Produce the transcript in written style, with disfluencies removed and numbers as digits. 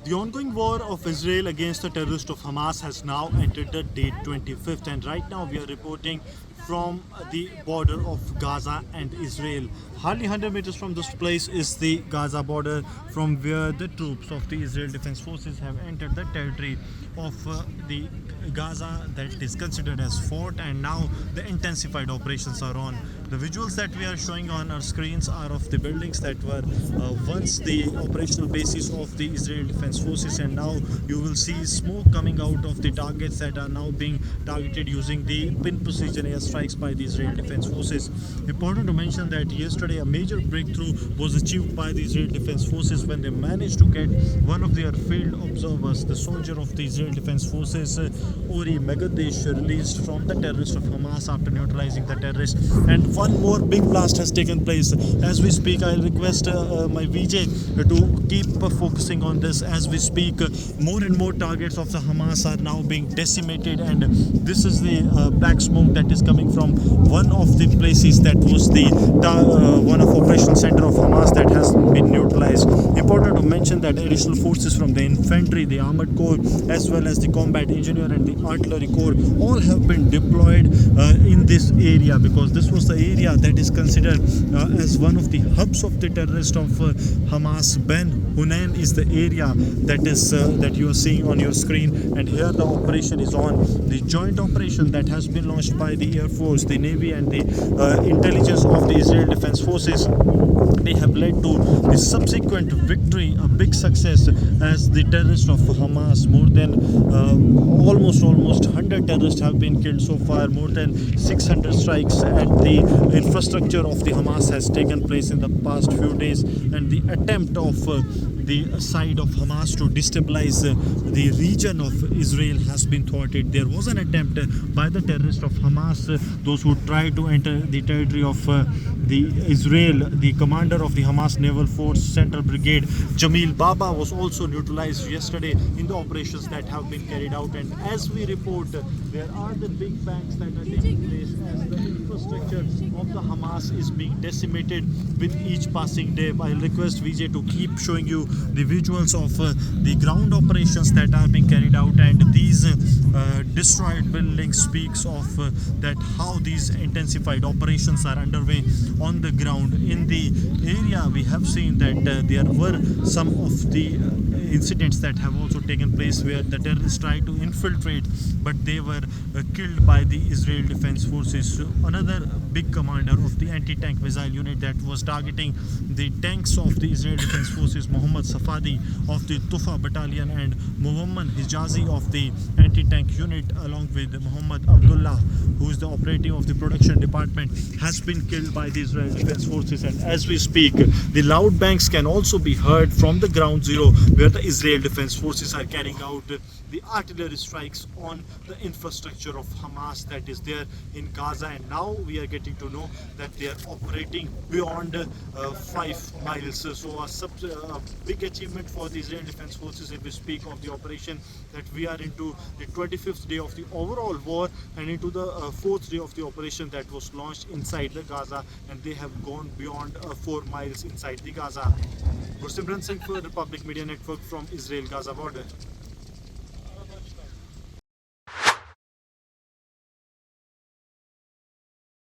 The ongoing war of Israel against the terrorists of Hamas has now entered the day 25th, and right now we are reporting from the border of Gaza and Israel. Hardly 100 meters from this place is the Gaza border, from where the troops of the Israel Defense Forces have entered the territory of the Gaza that is considered as fort, and now the intensified operations are on. The visuals that we are showing on our screens are of the buildings that were once the operational basis of the Israel Defense Forces, and now you will see smoke coming out of the targets that are now being targeted using the pin precision airstrikes by the Israel Defense Forces. Important to mention that yesterday a major breakthrough was achieved by the Israel Defense Forces when they managed to get one of their field observers, the soldier of the Israel Defense Forces, Uri Megadesh, released from the terrorists of Hamas after neutralizing the terrorists. And one more big blast has taken place as we speak. I'll request my VJ to keep focusing on this as we speak. More and more targets of the Hamas are now being decimated, and this is the black smoke that is coming from one of the places that was the one of operational center of Hamas that has been neutralized. Important to mention that additional forces from the infantry, the armored corps, as well as the combat engineer and the artillery corps all have been deployed in this area, because this was the area that is considered as one of the hubs of the terrorists of Hamas. Ben Hunain is the area that you are seeing on your screen, and here the operation is on. The joint operation that has been launched by the Air Force, the Navy and the intelligence of the Israel Defense Forces, they have led to the subsequent victory, a big success, as the terrorists of Hamas, more than almost 100 terrorists have been killed so far. More than 600 strikes at the infrastructure of the Hamas has taken place in the past few days, and the attempt of the side of Hamas to destabilize the region of Israel has been thwarted. There was an attempt by the terrorists of Hamas, those who tried to enter the territory of the Israel. The commander of the Hamas Naval Force Central Brigade, Jamil Baba, was also neutralized yesterday in the operations that have been carried out. And as we report, there are the big bangs that are taking place as the infrastructure of the Hamas is being decimated with each passing day. I'll request VJ to keep showing you the visuals of the ground operations that are being carried out, and these destroyed buildings speaks of that how these intensified operations are underway on the ground. In the area, we have seen that there were some of the incidents that have also taken place where the terrorists tried to infiltrate, but they were killed by the Israel Defense Forces. So another big commander of the anti-tank missile unit that was targeting the tanks of the Israel Defense Forces, Mohammad Safadi of the Tufa Battalion and Muhammad Hijazi of the anti-tank unit, along with Muhammad Abdullah, who is the operative of the production department, has been killed by the Israel Defense Forces. And as we speak, the loud bangs can also be heard from the ground zero, where the Israel Defense Forces are carrying out the artillery strikes on the infrastructure of Hamas that is there in Gaza. And now we are getting to know that they are operating beyond 5 miles. So a big achievement for the Israel Defense Forces if we speak of the operation, that we are into the 25th day of the overall war and into the 4th day of the operation that was launched inside the Gaza, and they have gone beyond 4 miles inside the Gaza. Gursimran Singh for Republic Media Network from Israel Gaza border.